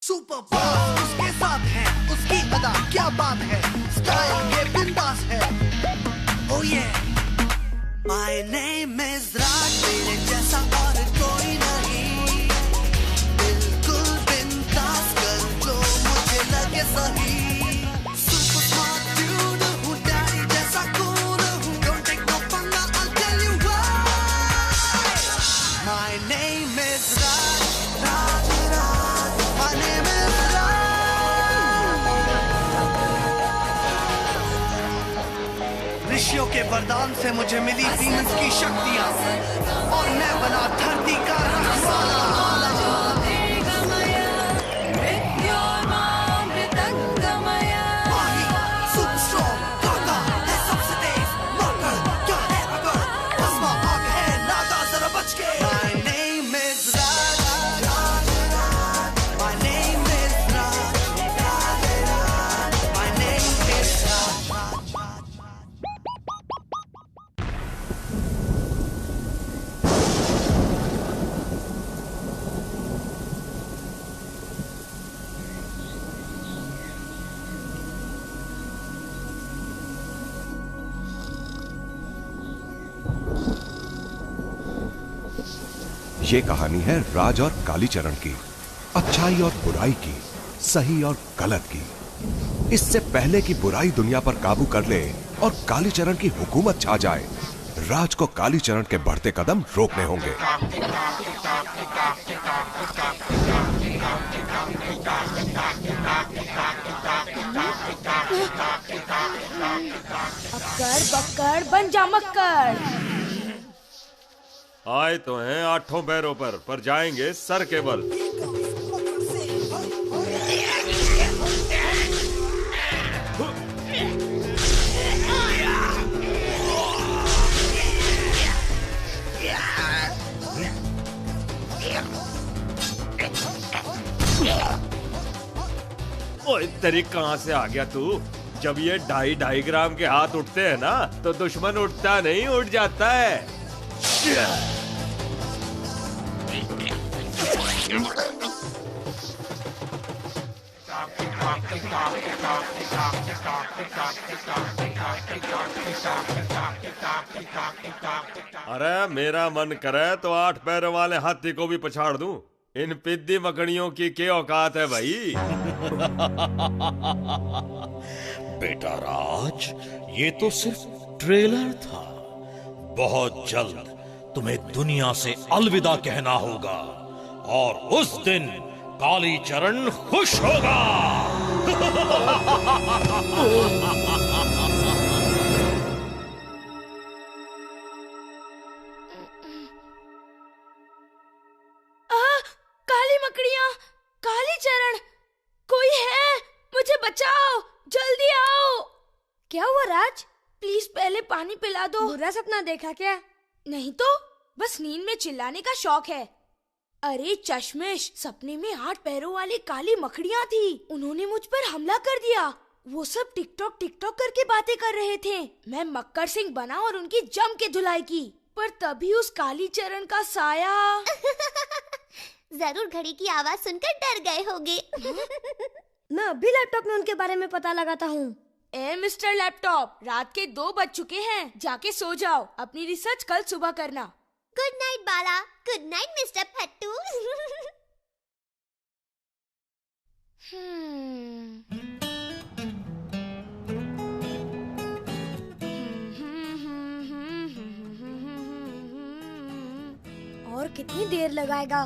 Super fast उसके साथ है, उसकी अदा क्या बात है, स्टाइल ये बिंदास है। Oh yeah, my name is राज, मेरे जैसा और कोई नहीं, बिल्कुल बिंदास कर जो मुझे लगे सही। Super smart dude हूँ, डैडी जैसा cool हूँ, don't take no पंगा, I'll tell you why। My name is Raj, Raj Raj, my name is राज। ऋषियों के वरदान से मुझे मिली वीनस की शक्तियाँ, और मैं बना धरती का रखवाला। ये कहानी है राज और कालीचरण की, अच्छाई और बुराई की, सही और गलत की। इससे पहले कि बुराई दुनिया पर काबू कर ले और कालीचरण की हुकूमत छा जाए, राज को कालीचरण के बढ़ते कदम रोकने होंगे। अक्कर बक्कर बन जा मक्कर। आए तो हैं आठों पैरों पर जाएंगे सर के बल। ओए तेरी कहां से आ गया तू? जब ये 2.5 ग्राम के हाथ उठते हैं ना, तो दुश्मन उठता नहीं, उठ जाता है। अरे मेरा मन करे तो 8 पैरों वाले हाथी को भी पछाड़ दूं। इन पिद्दी मकड़ियों की क्या औकात है भाई। बेटा राज, ये तो सिर्फ ट्रेलर था। बहुत जल्द तुम्हें दुनिया से अलविदा कहना होगा, और उस दिन कालीचरण खुश होगा। काली मकड़ियाँ, कालीचरण, कोई है? मुझे बचाओ, जल्दी आओ। क्या हुआ राज? प्लीज पहले पानी पिला दो। बुरा सपना देखा क्या? नहीं तो, बस नींद में चिल्लाने का शौक है। अरे चश्मिश, सपने में 8 पैरों वाली काली मकड़ियाँ थी। उन्होंने मुझ पर हमला कर दिया। वो सब टिकटॉक करके बातें कर रहे थे। मैं मक्कर सिंह बना और उनकी जम के धुलाई की, पर तभी उस कालीचरण का साया। जरूर घड़ी की आवाज सुनकर डर गए होगे। मैं अभी लैपटॉप में उनके बारे में पता लगाता हूँ। ए मिस्टर लैपटॉप, रात के 2 बज चुके हैं, जाके सो जाओ। अपनी रिसर्च कल सुबह करना। Good night Bala. Good night mister फट्टू। और कितनी देर लगाएगा?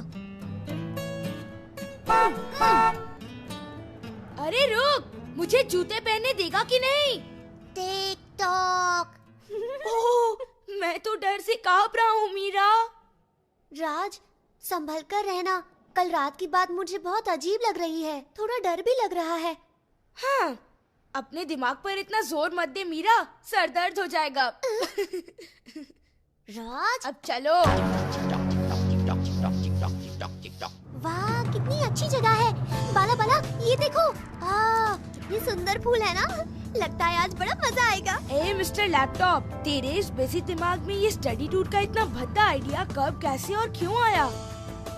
अरे रुक, मुझे जूते पहनने देगा कि नहीं? टिकटॉक। ओह, मैं तो डर से कांप रहा हूँ मीरा। राज, संभल कर रहना। कल रात की बात मुझे बहुत अजीब लग रही है, थोड़ा डर भी लग रहा है। हाँ, अपने दिमाग पर इतना जोर मत दे मीरा, सर दर्द हो जाएगा। राज, अब चलो। वाह, कितनी अच्छी जगह है। बाला बाला, ये देखो। कितनी सुंदर फूल है ना। लगता है आज बड़ा मजा आएगा। ए मिस्टर लैपटॉप, तेरे इस बिजी दिमाग में ये स्टडी टूर का इतना भद्दा आइडिया कब, कैसे और क्यों आया?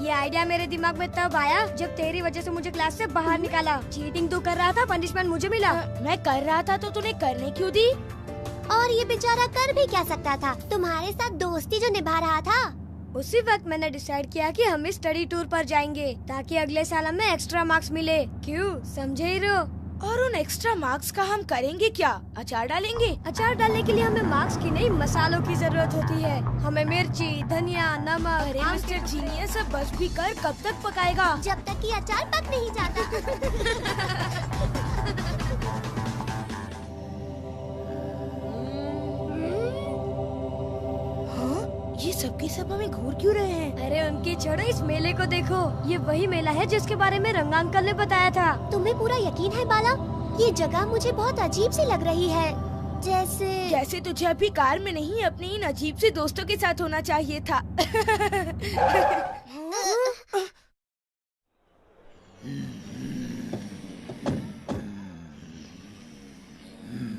ये आइडिया मेरे दिमाग में तब आया जब तेरी वजह से मुझे क्लास से बाहर निकाला। चीटिंग तू कर रहा था, पनिशमेंट मुझे मिला। मैं कर रहा था तो तूने करने क्यों दी? और ये बेचारा कर भी क्या सकता था, तुम्हारे साथ दोस्ती जो निभा रहा था। उसी वक्त मैंने डिसाइड किया कि हम इस स्टडी टूर पर जाएंगे ताकि अगले साल हमें एक्स्ट्रा मार्क्स मिले। क्यों, समझे हीरो? और उन एक्स्ट्रा मार्क्स का हम करेंगे क्या? अचार डालेंगे? अचार डालने के लिए हमें मार्क्स की नहीं, मसालों की जरूरत होती है। हमें मिर्ची, धनिया, नमक। अरे मिस्टर जीनियस, अब बस भी कर, कब तक पकाएगा? जब तक कि अचार पक नहीं जाता। ये सबके सब हमें घूर क्यों रहे हैं? अरे उनकी छोड़ो, इस मेले को देखो। ये वही मेला है जिसके बारे में रंगा अंकल ने बताया था। तुम्हें पूरा यकीन है बाला? ये जगह मुझे बहुत अजीब सी लग रही है। जैसे तुझे अभी कार में नहीं, अपने इन अजीब से दोस्तों के साथ होना चाहिए था।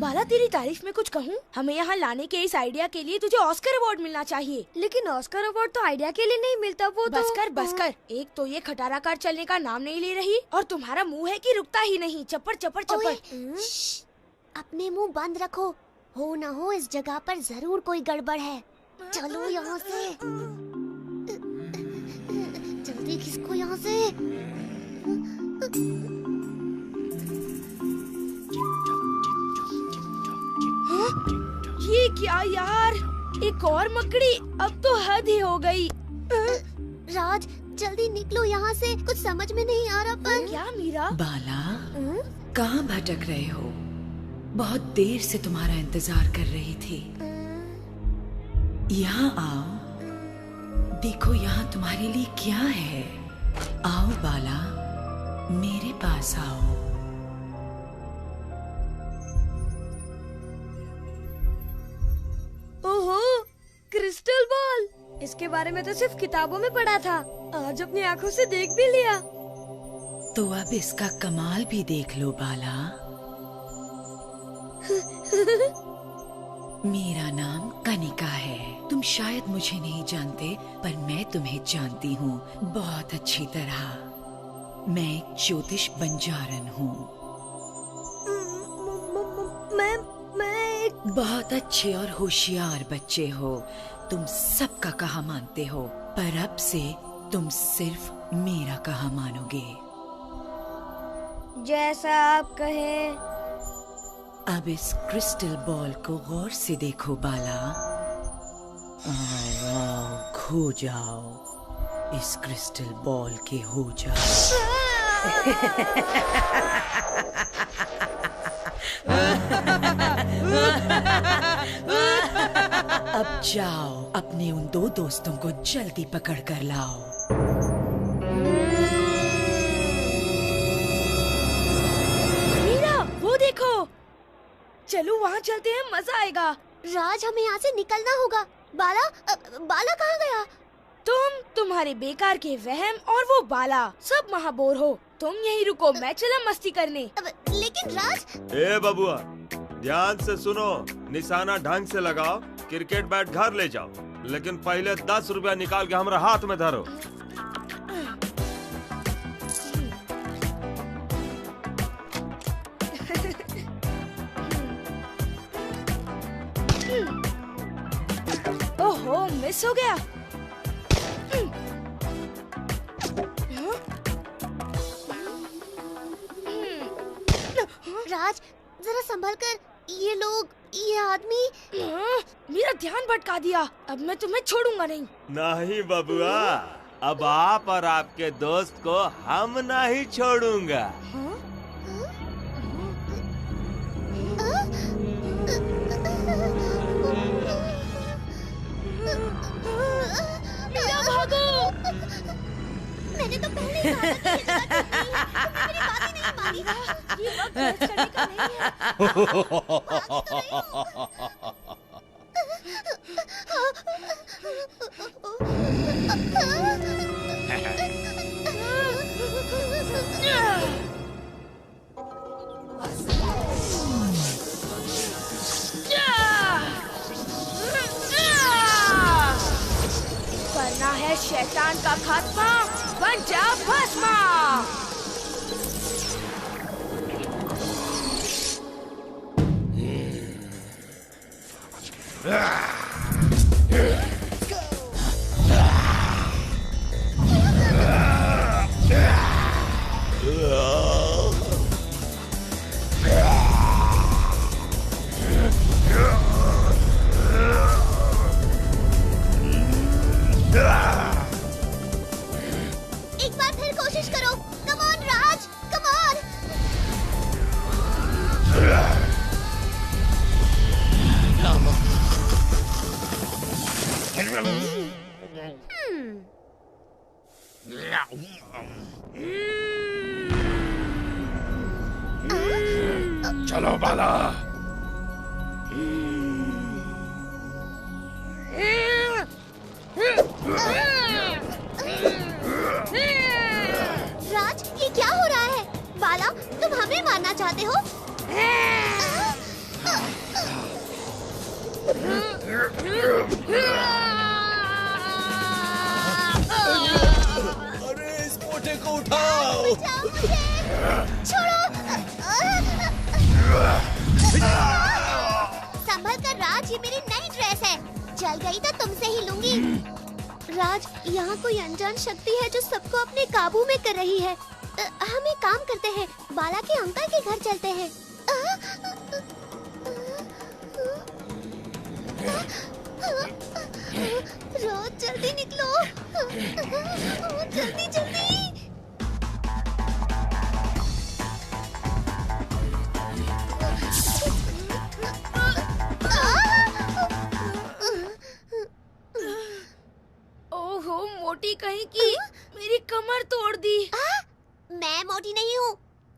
बाला, तेरी तारीफ में कुछ कहूँ? हमें यहाँ लाने के इस आइडिया के लिए तुझे ऑस्कर अवार्ड मिलना चाहिए। लेकिन ऑस्कर अवार्ड तो आइडिया के लिए नहीं मिलता, वो तो बस कर। एक तो ये खटारा कार चलने का नाम नहीं ले रही, और तुम्हारा मुंह है कि रुकता ही नहीं। चप्पड़ चप्पड़ चप्पड़। अपने मुंह बंद रखो, हो न हो इस जगह पर जरूर कोई गड़बड़ है। चलो यहाँ से, जल्दी खिसको यहाँ से। ये क्या यार, एक और मकड़ी? अब तो हद ही हो गई। राज, जल्दी निकलो यहाँ से, कुछ समझ में नहीं आ रहा। पर क्या मीरा? बाला, कहाँ भटक रहे हो? बहुत देर से तुम्हारा इंतजार कर रही थी। यहाँ आओ, देखो यहाँ तुम्हारे लिए क्या है। आओ बाला, मेरे पास आओ। ओहो, क्रिस्टल बॉल। इसके बारे में तो सिर्फ किताबों में पढ़ा था, आज अपनी आंखों से देख भी लिया। तो अब इसका कमाल भी देख लो बाला। मेरा नाम कनिका है। तुम शायद मुझे नहीं जानते, पर मैं तुम्हें जानती हूँ बहुत अच्छी तरह। मैं एक ज्योतिष बंजारन हूँ। मैं बहुत अच्छे और होशियार बच्चे हो। तुम सबका कहा मानते हो, पर अब से तुम सिर्फ मेरा कहा मानोगे। जैसा आप कहे। अब इस क्रिस्टल बॉल को गौर से देखो बाला। आओ, खो जाओ, इस क्रिस्टल बॉल के हो जाओ। अब जाओ, अपने उन दो दोस्तों को जल्दी पकड़ कर लाओ। मीरा, वो देखो। चलो वहाँ चलते हैं, मजा आएगा। राज, हमें यहाँ से निकलना होगा। बाला कहाँ गया? तुम्हारे बेकार के वहम और वो बाला, सब महाबोर हो। तुम यहीं रुको, मैं चला मस्ती करने। लेकिन राज। ए बबुआ, ध्यान से सुनो, निशाना ढंग से लगाओ, क्रिकेट बैट घर ले जाओ, लेकिन पहले 10 रुपया निकाल के हमारा हाथ में धरो। ओहो, मिस हो गया। राज, जरा संभल कर। ये लोग, ये आदमी। मेरा ध्यान भटका दिया। अब मैं तुम्हें छोड़ूंगा नहीं। नहीं बबुआ, अब आप और आपके दोस्त को हम नहीं छोड़ूंगा। मीरा, भागो। मैंने तो पहले ही कहा था कि ये जगह ठीक नहीं है। तुमने मेरी बात ही नहीं मानी। ये वक्त बहस करने का नहीं है। करना है शैतान का खात्मा। बन जा भस्मा। एक बार फिर कोशिश करो। Come on Raj, come on. चलो बाला। राज, ये क्या हो रहा है? बाला, तुम हमें मारना चाहते हो? अरे इस मोटे को उठाओ। बचाओ मुझे। छोड़ो। संभल कर राज, ये मेरी नई ड्रेस है। जल गई तो तुमसे ही लूंगी। राज, यहाँ कोई अनजान शक्ति है जो सबको अपने काबू में कर रही है। हम एक काम करते हैं, बाला के अंकल के घर चलते हैं। राज, जल्दी निकलो। जल्दी जल्दी। ओहो मोटी कहीं की, मेरी कमर तोड़ दी। मैं मोटी नहीं हूँ,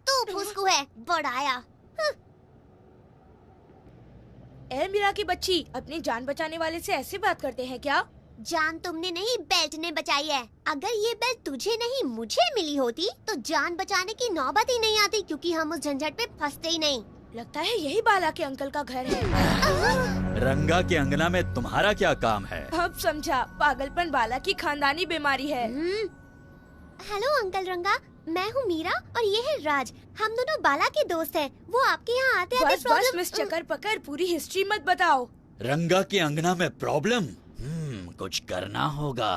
तू फुसकू है, बड़ाया। ए मीरा की बच्ची, अपनी जान बचाने वाले से ऐसे बात करते हैं क्या? जान तुमने नहीं, बेल्ट ने बचाई है। अगर ये बेल्ट तुझे नहीं मुझे मिली होती तो जान बचाने की नौबत ही नहीं आती, क्योंकि हम उस झंझट में फंसते ही नहीं। लगता है यही बाला के अंकल का घर है। रंगा के अंगना में तुम्हारा क्या काम है? अब समझा, पागलपन बाला की खानदानी बीमारी है। हेलो अंकल रंगा, मैं हूँ मीरा और ये है राज। हम दोनों बाला के दोस्त हैं। वो आपके यहाँ आते आते बस मिस चक्कर पकड़, पूरी हिस्ट्री मत बताओ। रंगा के अंगना में प्रॉब्लम? कुछ करना होगा।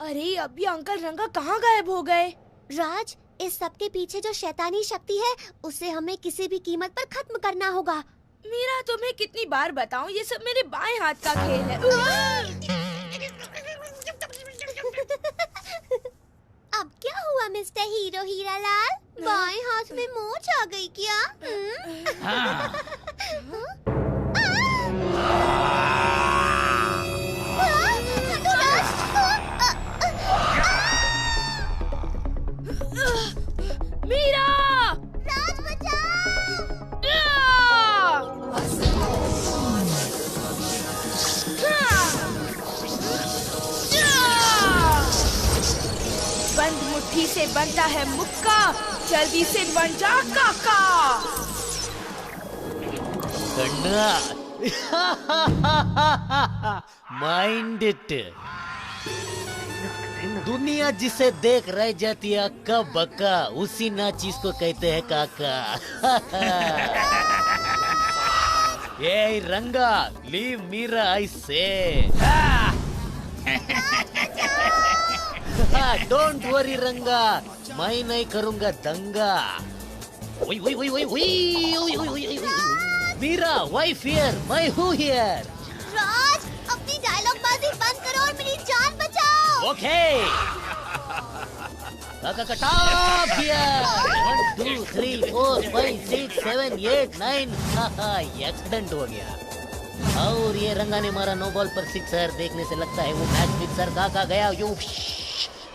अरे अभी अंकल रंगा कहाँ गायब हो गए? राज, इस सब के पीछे जो शैतानी शक्ति है उसे हमें किसी भी कीमत पर खत्म करना होगा। मीरा, तुम्हें कितनी बार बताऊं, ये सब मेरे बाएं हाथ का खेल है। अब क्या हुआ मिस्टर हीरो हीरा लाल? बाएं हाथ में मोच आ गई क्या? मीरा! राज बचाओ! बंद मुट्ठी से बनता है मुक्का, जल्दी से बन जा काका। Mind it. दुनिया जिसे देख रह जाती है अक्का बक्का, उसी ना चीज को कहते हैं काका। ये रंगा, लीव मीरा आई से। डोंट वरी रंगा, मैं नहीं करूंगा दंगा। मीरा, वाइफ हियर, मैं हूँ हियर। राज, अपनी डायलॉग बाजी बंद करो और मेरी जान बचाओ। ओके। Top here. 1 2 3 4 5 6 7 8 9। एक्सीडेंट हो गया। और ये रंगा ने मारा नो बॉल पर सिक्सर। देखने से लगता है वो मैच फिक्सर। काका गया यू।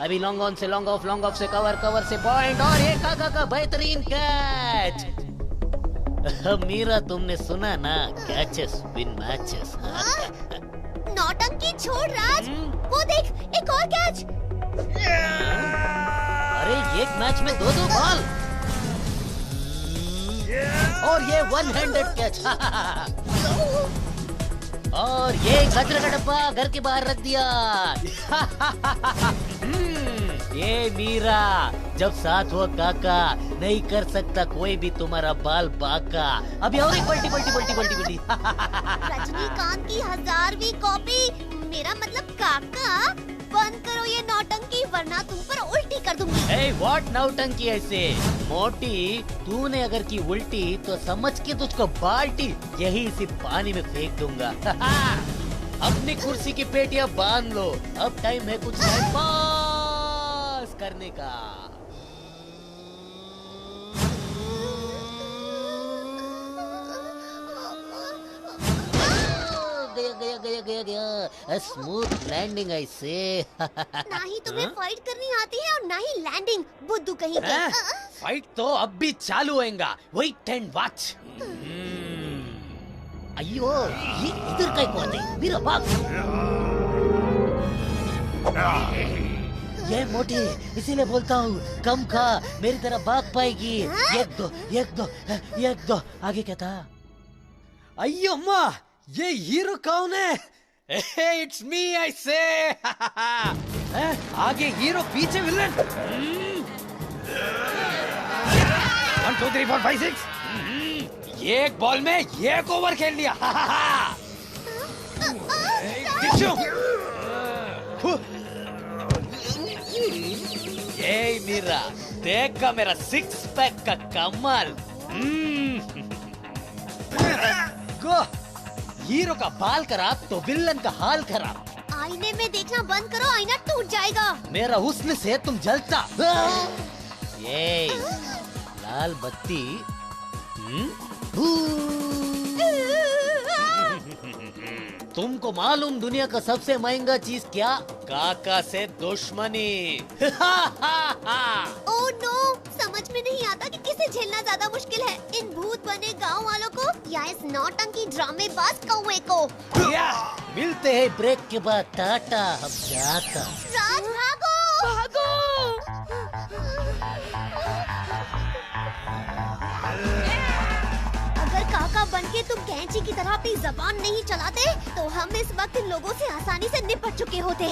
अभी लॉन्ग ऑन से लॉन्ग ऑफ से कवर, कवर से पॉइंट, और ये काका का बेहतरीन कैच। मीरा, तुमने सुना ना, कैचेस विन मैचेस। नौटंकी छोड़ राज, वो देख एक और कैच। अरे एक मैच में 2-2 बॉल, और ये 1 हैंडेड कैच। और ये कचरे का डब्बा घर के बाहर रख दिया। ये मीरा, जब साथ हो काका, नहीं कर सकता कोई भी तुम्हारा बाल बाका। अभी और एक पलटी पलटी पलटी पलटी पलटी। रजनीकांत की 1000वीं कॉपी, मेरा मतलब काका, बंद करो ये नौटंकी वरना तुम पर उल्टी कर दूंगी। Hey, what नौटंकी ऐसे? मोटी, तूने अगर की उल्टी तो समझ के तुझको बाल्टी यही इसी पानी में फेंक दूंगा। अपनी कुर्सी की पेटियां बांध लो, अब टाइम है कुछ टाइम पास करने का। गया गया गया गया गया, स्मूथ लैंडिंग ऐसे। ना ही तुम्हें फाइट करनी आती है और ना ही लैंडिंग, बुद्धू कहीं के। फाइट तो अब भी चालू होएगा, वेट एंड वॉच। अयो, ये इधर का कौन है? मेरा बाप। ये मोटी, इसीलिए बोलता हूँ कम खा, मेरी तरह भाग पाएगी। एक दो एक दो एक दो। आगे क्या था? अयो माँ, ये हीरो कौन है? इट्स मी आई से। आगे हीरो पीछे विलन। 1 2 3 4 5 6। एक बॉल में एक ओवर खेल लिया। ये मीरा, देख का मेरा 6 पैक का कमाल। गो, हीरो का बाल खराब तो विलन का हाल खराब। आईने में देखना बंद करो, आईना टूट जाएगा। मेरा हुस्न से तुम जलता। ये लाल बत्ती। तुमको मालूम दुनिया का सबसे महंगा चीज क्या? काका से दुश्मनी। ओह नो, समझ में नहीं आता कि किसे झेलना ज्यादा मुश्किल है, इन भूत बने गांव वालों को या इस नौटंकी ड्रामेबाज कौवे को। मिलते हैं ब्रेक के बाद, टाटा, हम जाता। राज भागो भागो। अगर काका बनके तुम कैंची की तरह अपनी जबान नहीं चलाते तो हम इस वक्त इन लोगों से आसानी से निपट चुके होते।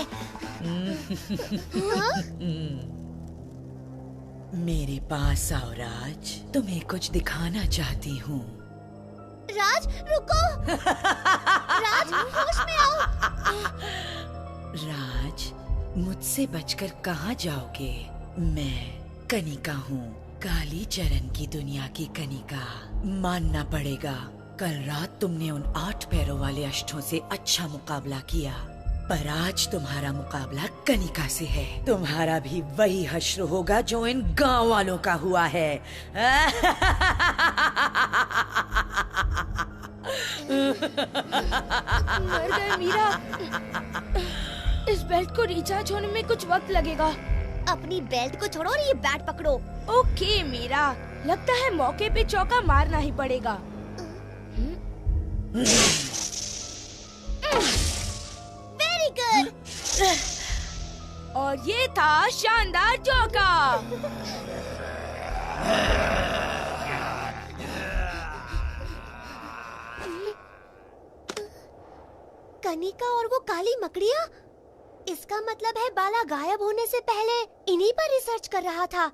मेरे पास आओ राज, तुम्हें कुछ दिखाना चाहती हूँ। राज रुको। राज होश में आओ। राज, मुझसे बचकर कहाँ जाओगे? मैं कनिका हूँ, काली चरण की दुनिया की कनिका। मानना पड़ेगा, कल रात तुमने उन 8 पैरों वाले अष्टों से अच्छा मुकाबला किया, पर आज तुम्हारा मुकाबला कनिका से है। तुम्हारा भी वही हश्र होगा जो इन गांव वालों का हुआ है। मर गए मीरा। इस बेल्ट को रिचार्ज होने में कुछ वक्त लगेगा। अपनी बेल्ट को छोड़ो और ये बैट पकड़ो। ओके मीरा, लगता है मौके पे चौका मारना ही पड़ेगा। Very good. और ये था शानदार चौका। कनिका और वो काली मकड़िया, इसका मतलब है बाला गायब होने से पहले इन्हीं पर रिसर्च कर रहा था।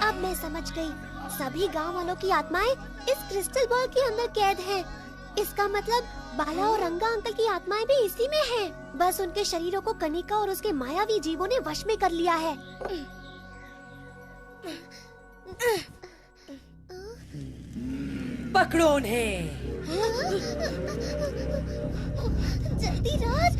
अब मैं समझ गई, सभी गांव वालों की आत्माएं इस क्रिस्टल बॉल के अंदर कैद हैं। इसका मतलब बाला और रंगा अंकल की आत्माएं भी इसी में हैं। बस उनके शरीरों को कनिका और उसके मायावी जीवों ने वश में कर लिया है। पकड़ो उन्हें। जल्दी राज।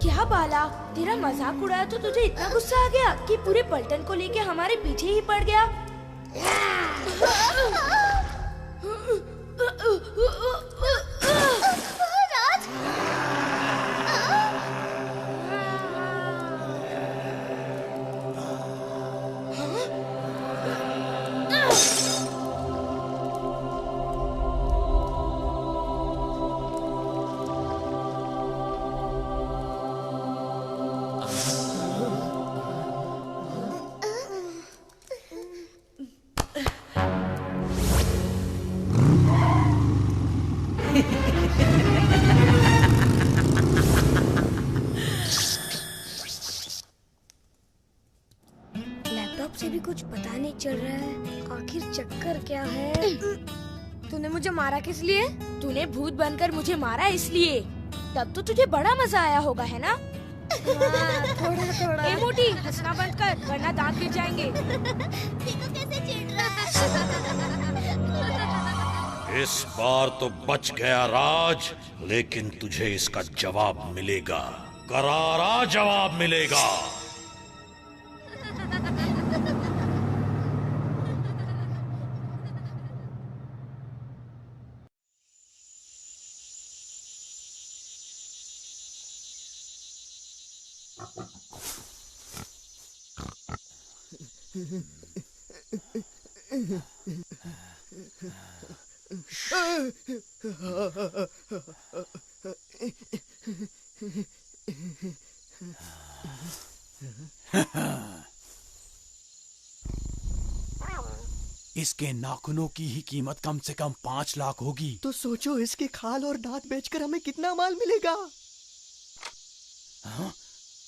क्या बाला, तेरा मजाक उड़ाया तो तुझे इतना गुस्सा आ गया कि पूरे पलटन को लेके हमारे पीछे ही पड़ गया। राज, नहीं चल रहा है। आखिर चक्कर क्या है? तूने मुझे मारा किस लिए? तूने भूत बनकर मुझे मारा इसलिए। तब तो तुझे बड़ा मजा आया होगा, है ना? थोड़ा थोड़ा। ए मोटी, हंसना बंद कर वरना दांत गिर जाएंगे। देखो कैसे चिढ़ रहा है। इस बार तो बच गया राज, लेकिन तुझे इसका जवाब मिलेगा, करारा जवाब मिलेगा। इसके नाखूनों की ही कीमत कम से कम 5 लाख होगी। तो सोचो इसके खाल और दांत बेचकर हमें कितना माल मिलेगा। हाँ?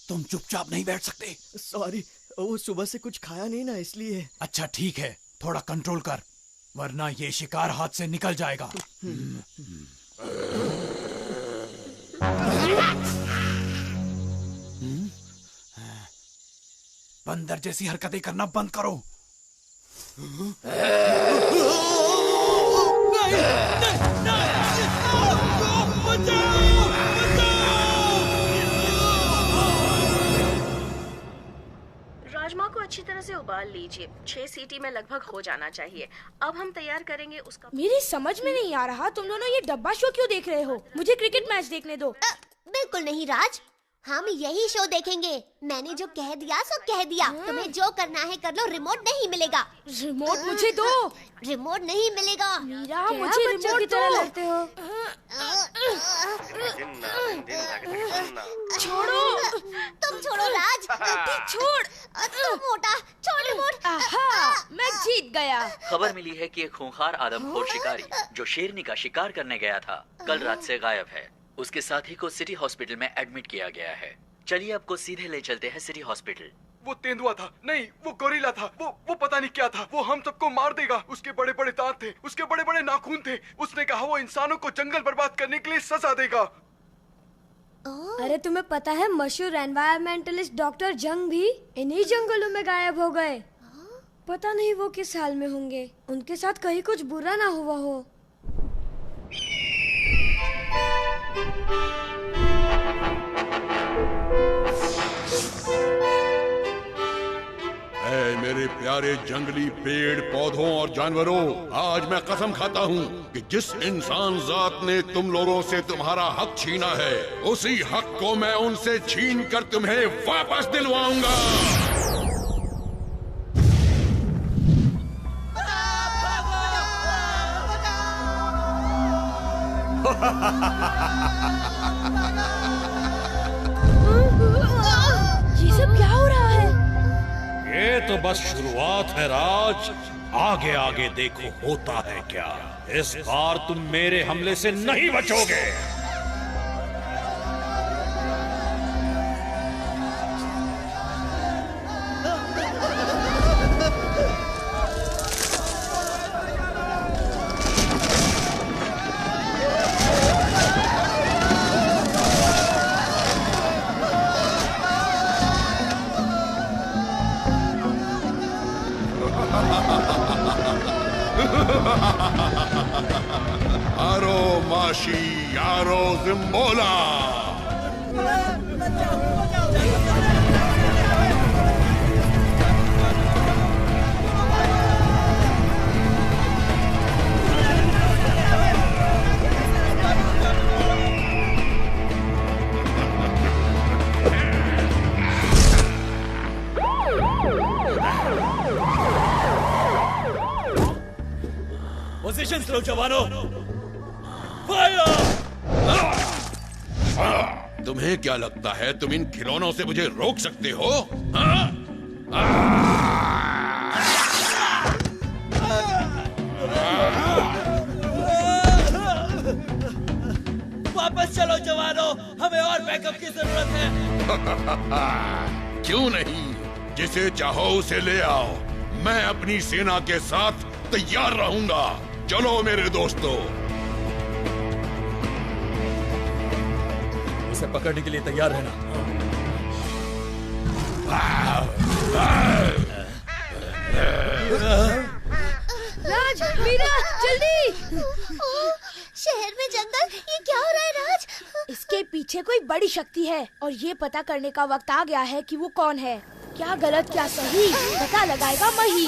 तुम चुपचाप नहीं बैठ सकते? सॉरी, वो सुबह से कुछ खाया नहीं ना, इसलिए। अच्छा ठीक है, थोड़ा कंट्रोल कर, वरना ये शिकार हाथ से निकल जाएगा। बंदर जैसी हरकतें करना बंद करो। राजमा को अच्छी तरह से उबाल लीजिए। 6 सीटी में लगभग हो जाना चाहिए। अब हम तैयार करेंगे उसका। मेरी समझ में नहीं आ रहा, तुम दोनों ये डब्बा शो क्यों देख रहे हो? मुझे क्रिकेट मैच देखने दो। बिल्कुल नहीं राज, हम यही शो देखेंगे। मैंने जो कह दिया सो कह दिया। तुम्हें जो करना है कर लो, रिमोट नहीं मिलेगा। रिमोट मुझे दो। रिमोट नहीं मिलेगा। मीरा, मुझे रिमोट की तरह लगते हो। छोड़ो। तुम छोड़ो राज। छोड़। तुम मोटा, छोड़ रिमोट। मैं जीत गया। खबर मिली है कि एक खूंखार आदमखोर शिकारी जो शेरनी का शिकार करने गया था, कल रात से गायब है। उसके साथी को सिटी हॉस्पिटल में एडमिट किया गया है। चलिए आपको सीधे ले चलते हैं सिटी हॉस्पिटल। वो तेंदुआ था, नहीं वो गोरिल्ला था, वो पता नहीं क्या था। वो हम सबको मार देगा। उसके बड़े बड़े दांत थे, उसके बड़े बड़े नाखून थे। उसने कहा वो इंसानों को जंगल बर्बाद करने के लिए सजा देगा। अरे तुम्हें पता है मशहूर एनवायरमेंटलिस्ट डॉक्टर जंग भी इन्हीं जंगलों में गायब हो गए। पता नहीं वो किस हाल में होंगे। उनके साथ कहीं कुछ बुरा ना हुआ हो। ऐ मेरे प्यारे जंगली पेड़ पौधों और जानवरों, आज मैं कसम खाता हूँ कि जिस इंसान जात ने तुम लोगों से तुम्हारा हक छीना है, उसी हक को मैं उनसे छीन कर तुम्हें वापस दिलवाऊंगा। ये सब क्या हो रहा है? ये तो बस शुरुआत है राज, आगे आगे देखो होता है क्या। इस बार तुम मेरे हमले से नहीं बचोगे। आरो माशी, आरो जिम्बोला। पोजीशन लो जवानों, फायर! तुम्हें क्या लगता है तुम इन खिलौनों से मुझे रोक सकते हो? वापस चलो जवानों, हमें और बैकअप की जरूरत है। क्यों नहीं, जिसे चाहो उसे ले आओ। मैं अपनी सेना के साथ तैयार रहूंगा। चलो मेरे दोस्तों। उसे पकड़ने के लिए तैयार रहना। राज, मीरा, जल्दी! शहर में जंगल, ये क्या हो रहा है राज? इसके पीछे कोई बड़ी शक्ति है और ये पता करने का वक्त आ गया है कि वो कौन है। क्या गलत क्या सही पता लगाएगा मही।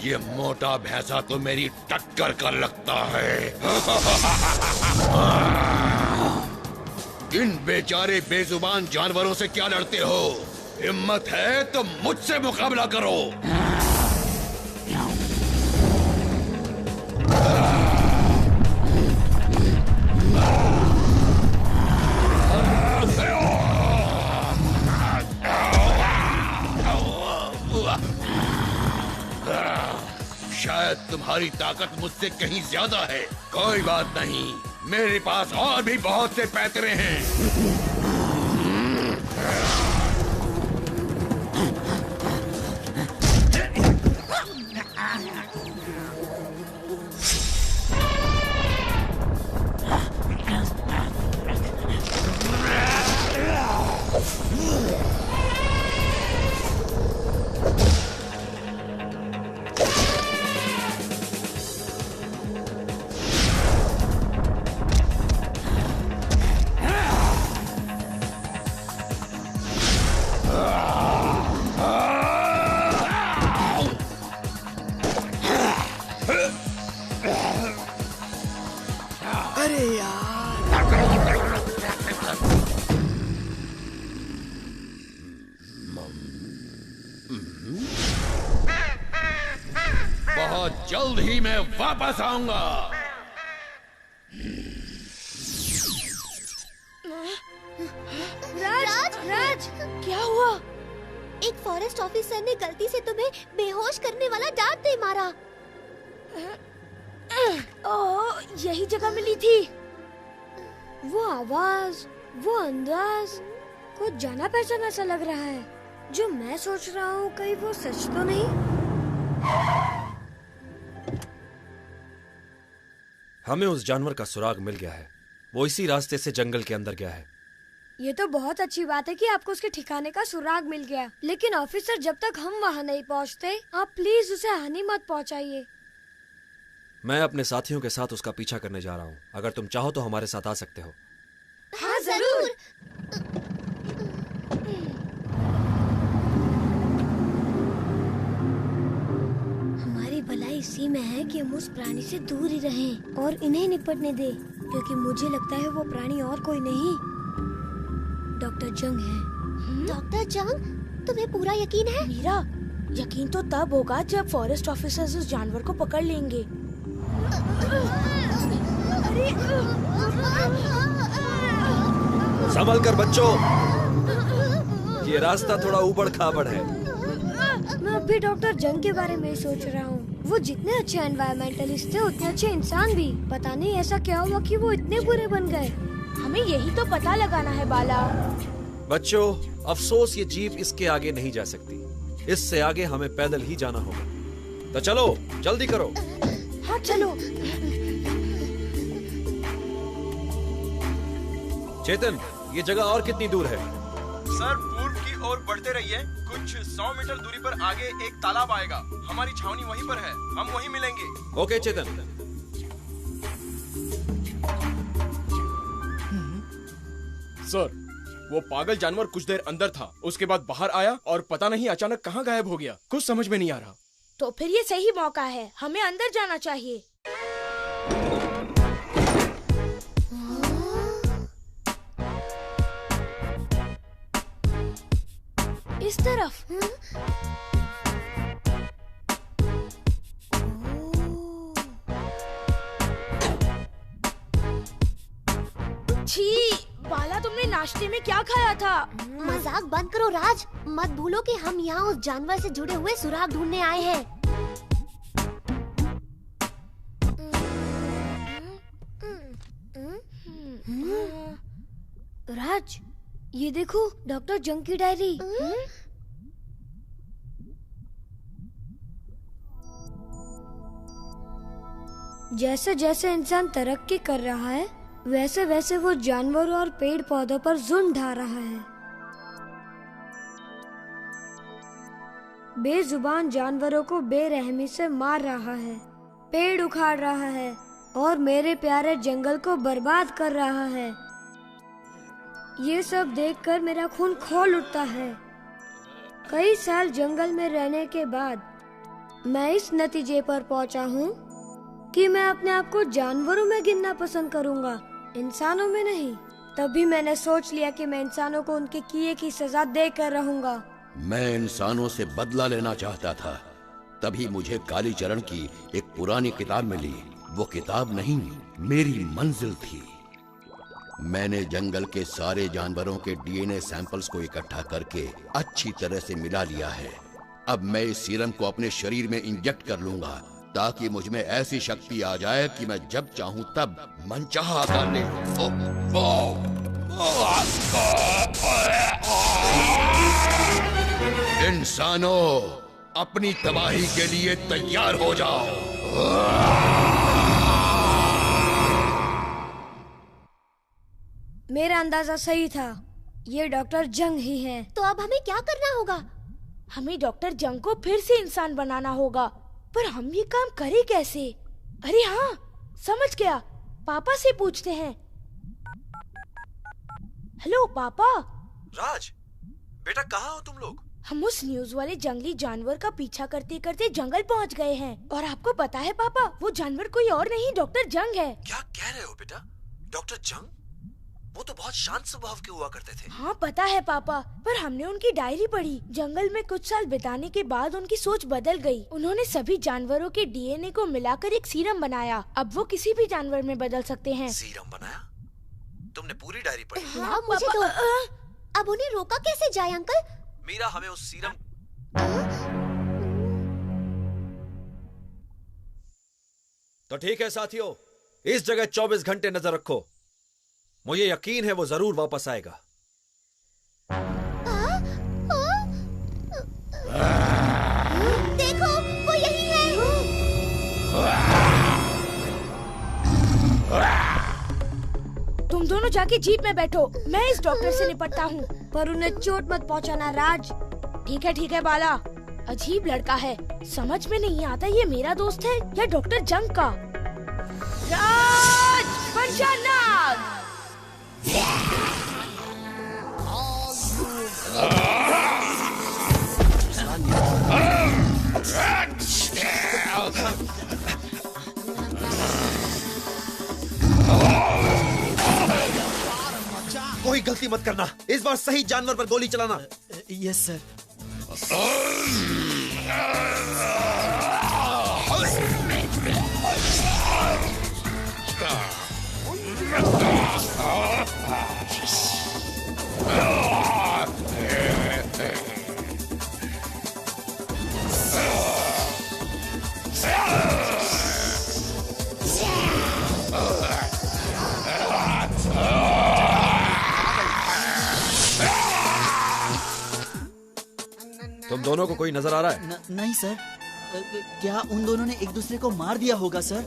ये मोटा भैंसा तो मेरी टक्कर का लगता है। इन बेचारे बेजुबान जानवरों से क्या लड़ते हो? हिम्मत है तो मुझसे मुकाबला करो। शायद तुम्हारी ताकत मुझसे कहीं ज्यादा है। कोई बात नहीं, मेरे पास और भी बहुत से पैतरे हैं। अरे यार, बहुत जल्द ही मैं वापस आऊंगा। राज, क्या हुआ? एक फॉरेस्ट ऑफिसर ने गलती से तुम्हें बेहोश करने वाला डांट दे मारा। ओह, यही जगह मिली थी। वो आवाज, वो अंदाज, कुछ जाना पहचाना ऐसा लग रहा है। जो मैं सोच रहा हूँ कहीं वो सच तो नहीं? हमें उस जानवर का सुराग मिल गया है। वो इसी रास्ते से जंगल के अंदर गया है। ये तो बहुत अच्छी बात है कि आपको उसके ठिकाने का सुराग मिल गया। लेकिन ऑफिसर, जब तक हम वहाँ नहीं पहुँचते, आप प्लीज उसे हानि मत पहुँचाइए। मैं अपने साथियों के साथ उसका पीछा करने जा रहा हूँ। अगर तुम चाहो तो हमारे साथ आ सकते हो। हाँ जरूर। हमारी भलाई इसी में है कि हम उस प्राणी से दूर ही रहें और इन्हें निपटने दें, क्योंकि मुझे लगता है वो प्राणी और कोई नहीं, डॉक्टर जंग है। डॉक्टर जंग? तुम्हें पूरा यकीन है? मीरा, यकीन तो तब होगा जब फॉरेस्ट ऑफिसर्स उस जानवर को पकड़ लेंगे। संभल कर बच्चों, ये रास्ता थोड़ा ऊबड़ खाबड़ है। मैं अभी डॉक्टर जंग के बारे में सोच रहा हूँ। वो जितने अच्छे एनवायरमेंटलिस्ट थे उतने अच्छे इंसान भी। पता नहीं ऐसा क्या हुआ कि वो इतने बुरे बन गए। हमें यही तो पता लगाना है बाला। बच्चों, अफसोस ये जीप इसके आगे नहीं जा सकती। इससे आगे हमें पैदल ही जाना होगा। तो चलो, जल्दी करो। हाँ चलो। चेतन, ये जगह और कितनी दूर है? सर, पूर्व की ओर बढ़ते रहिए। कुछ 100 मीटर दूरी पर आगे एक तालाब आएगा। हमारी छावनी वहीं पर है। हम वहीं मिलेंगे। ओके चेतन। सर, वो पागल जानवर कुछ देर अंदर था, उसके बाद बाहर आया और पता नहीं अचानक कहाँ गायब हो गया। कुछ समझ में नहीं आ रहा। तो फिर ये सही मौका है, हमें अंदर जाना चाहिए। इस तरफ। छी, बाला तुमने नाश्ते में क्या खाया था? मजाक बंद करो राज, मत भूलो कि हम यहाँ उस जानवर से जुड़े हुए सुराग ढूंढने आए हैं। राज, ये देखो डॉक्टर जंग की डायरी। जैसे जैसे इंसान तरक्की कर रहा है, वैसे वैसे वो जानवरों और पेड़ पौधों पर जुल्म ढा रहा है। बेजुबान जानवरों को बेरहमी से मार रहा है, पेड़ उखाड़ रहा है और मेरे प्यारे जंगल को बर्बाद कर रहा है। ये सब देखकर मेरा खून खौल उठता है। कई साल जंगल में रहने के बाद मैं इस नतीजे पर पहुंचा हूँ कि मैं अपने आप को जानवरों में गिनना पसंद करूँगा, इंसानों में नहीं। तभी मैंने सोच लिया कि मैं इंसानों को उनके किए की सजा देकर रहूंगा। मैं इंसानों से बदला लेना चाहता था, तभी मुझे कालीचरण की एक पुरानी किताब मिली। वो किताब नहीं, मेरी मंजिल थी। मैंने जंगल के सारे जानवरों के डीएनए सैंपल्स को इकट्ठा करके अच्छी तरह से मिला लिया है। अब मैं इस सीरम को अपने शरीर में इंजेक्ट कर लूंगा, ताकि मुझ में ऐसी शक्ति आ जाए कि मैं जब चाहूं तब मनचाहा आकार ले लूं। इंसानों, अपनी तबाही के लिए तैयार हो जाओ। मेरा अंदाजा सही था, ये डॉक्टर जंग ही हैं। तो अब हमें क्या करना होगा? हमें डॉक्टर जंग को फिर से इंसान बनाना होगा, पर हम ये काम करें कैसे? अरे हाँ, समझ गया, पापा से पूछते हैं। हेलो पापा। राज, बेटा कहाँ हो तुम लोग? हम उस न्यूज वाले जंगली जानवर का पीछा करते करते जंगल पहुंच गए हैं। और आपको पता है पापा, वो जानवर कोई और नहीं डॉक्टर जंग है। क्या कह रहे हो बेटा? डॉक्टर जंग? वो तो बहुत शांत स्वभाव के हुआ करते थे। हाँ पता है पापा, पर हमने उनकी डायरी पढ़ी। जंगल में कुछ साल बिताने के बाद उनकी सोच बदल गई। उन्होंने सभी जानवरों के डीएनए को मिलाकर एक सीरम बनाया। अब वो किसी भी जानवर में बदल सकते हैं। सीरम बनाया? तुमने पूरी डायरी पढ़ी? हाँ, मुझे तो। अब उन्हें रोका कैसे जाए अंकल? मीरा, हमें उस सीरम। तो ठीक है साथियों, इस जगह 24 घंटे नजर रखो। मुझे यकीन है वो जरूर वापस आएगा। देखो, वो यही है। तुम दोनों जाके जीप में बैठो, मैं इस डॉक्टर से निपटता हूँ। पर उन्हें चोट मत पहुँचाना राज। ठीक है बाला। अजीब लड़का है, समझ में नहीं आता ये मेरा दोस्त है या डॉक्टर जंग का। राज, पंचानाग। कोई गलती मत करना, इस बार सही जानवर पर गोली चलाना। Yes sir. तुम दोनों को कोई नजर आ रहा है? नहीं सर। क्या उन दोनों ने एक दूसरे को मार दिया होगा सर?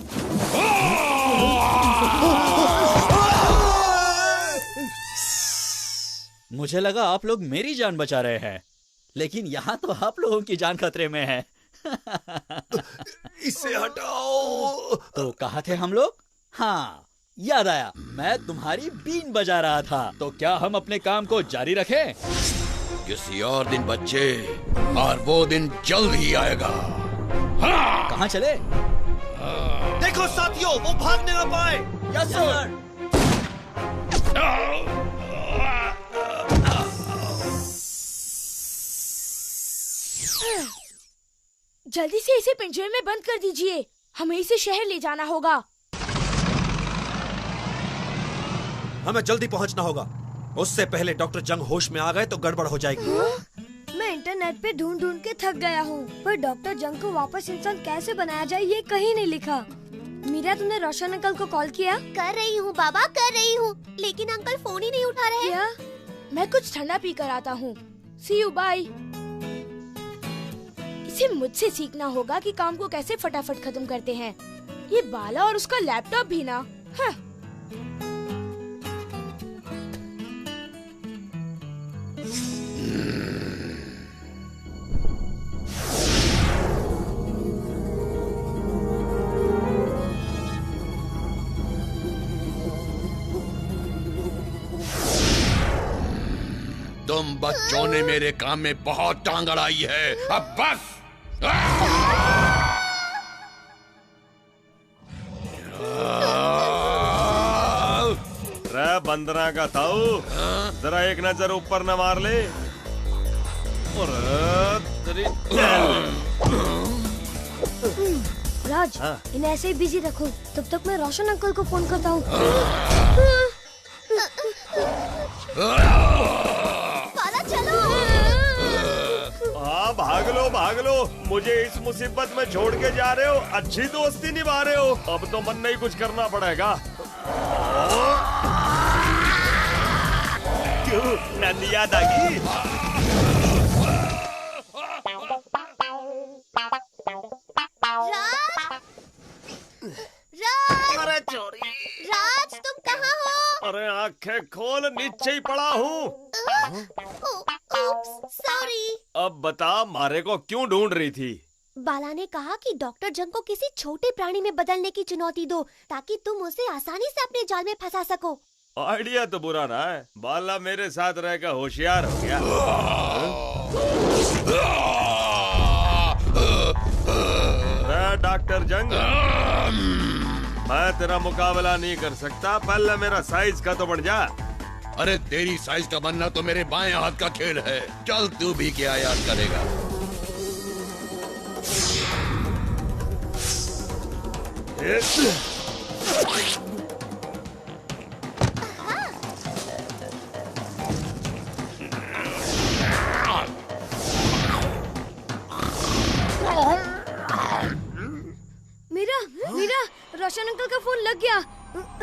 मुझे लगा आप लोग मेरी जान बचा रहे हैं, लेकिन यहाँ तो आप लोगों की जान खतरे में है। इसे हटाओ। तो कहाँ थे हम लोग? हाँ, याद आया, मैं तुम्हारी बीन बजा रहा था। तो क्या हम अपने काम को जारी रखें? किसी और दिन बच्चे, और वो दिन जल्द ही आएगा। हाँ। कहाँ चले? देखो साथियों, वो भागने ना पाए। Yes sir. जल्दी से इसे पिंजरे में बंद कर दीजिए, हमें इसे शहर ले जाना होगा। हमें जल्दी पहुंचना होगा, उससे पहले डॉक्टर जंग होश में आ गए तो गड़बड़ हो जाएगी। मैं इंटरनेट पे ढूंढ ढूंढ के थक गया हूँ, पर डॉक्टर जंग को वापस इंसान कैसे बनाया जाए ये कहीं नहीं लिखा। मीरा, तुमने रोशन अंकल को कॉल किया? कर रही हूँ बाबा, कर रही हूँ, लेकिन अंकल फोन ही नहीं उठा रहे। क्या? मैं कुछ ठंडा पी कर आता हूँ। सी यू, बाय। इसे मुझसे सीखना होगा कि काम को कैसे फटाफट खत्म करते हैं। ये बाला और उसका लैपटॉप भी ना। हाँ। तुम बच्चों ने मेरे काम में बहुत टांग अड़ाई है, अब बस। रे बंदरा का ताऊ, जरा एक नजर ऊपर न मार ले। राज, इन्हें ऐसे ही बिजी रखो, तब तक मैं रोशन अंकल को फोन करता हूँ। हाँ, भाग लो, मुझे इस मुसीबत में छोड़ के जा रहे हो। अच्छी दोस्ती निभा रहे हो, अब तो मन नहीं कुछ करना पड़ेगा। क्यों नंदिया दागी? अरे चोरी। राज, तुम कहाँ हो? अरे आंखें खोल, नीचे ही पड़ा हूँ। सॉरी। अब बता, मारे को क्यों ढूंढ रही थी? बाला ने कहा कि डॉक्टर जंग को किसी छोटे प्राणी में बदलने की चुनौती दो, ताकि तुम उसे आसानी से अपने जाल में फंसा सको। आइडिया तो बुरा ना है, बाला मेरे साथ रहकर होशियार हो गया। डॉक्टर जंग, मैं तेरा मुकाबला नहीं कर सकता, पहले मेरा साइज का तो बढ़ जा। अरे तेरी साइज का बनना तो मेरे बाएं हाथ का खेल है, चल तू भी क्या याद करेगा। मीरा, रोशन अंकल का फोन लग गया।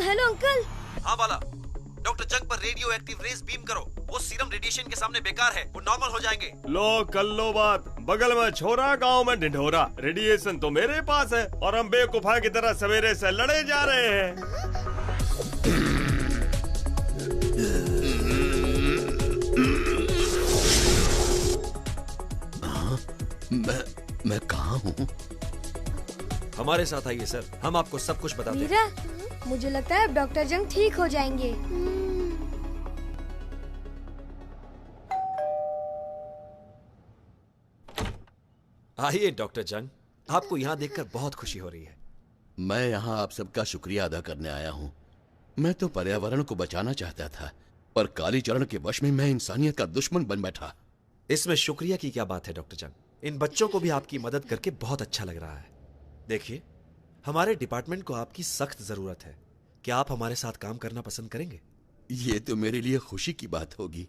Hello uncle. हाँ बाला, डॉक्टर जंग पर रेडियो एक्टिव रेस बीम करो, वो सीरम रेडिएशन के सामने बेकार है, वो नॉर्मल हो जाएंगे। लो कर लो बात, बगल में छोरा, गांव में ढिढोरा। रेडिएशन तो मेरे पास है और हम बेवकूफा की तरह सवेरे से लड़े जा रहे हैं। मैं कहाँ हूँ? हमारे साथ आइए सर, हम आपको सब कुछ बताते हैं। मीरा, मुझे लगता है अब डॉक्टर जंग ठीक हो जाएंगे। आइए डॉक्टर जंग, आपको यहाँ देखकर बहुत खुशी हो रही है। मैं यहाँ आप सबका शुक्रिया अदा करने आया हूँ। मैं तो पर्यावरण को बचाना चाहता था, पर कालीचरण के वश में मैं इंसानियत का दुश्मन बन बैठा। इसमें शुक्रिया की क्या बात है डॉक्टर जंग, इन बच्चों को भी आपकी मदद करके बहुत अच्छा लग रहा है। देखिए, हमारे डिपार्टमेंट को आपकी सख्त जरूरत है। क्या आप हमारे साथ काम करना पसंद करेंगे? ये तो मेरे लिए खुशी की बात होगी।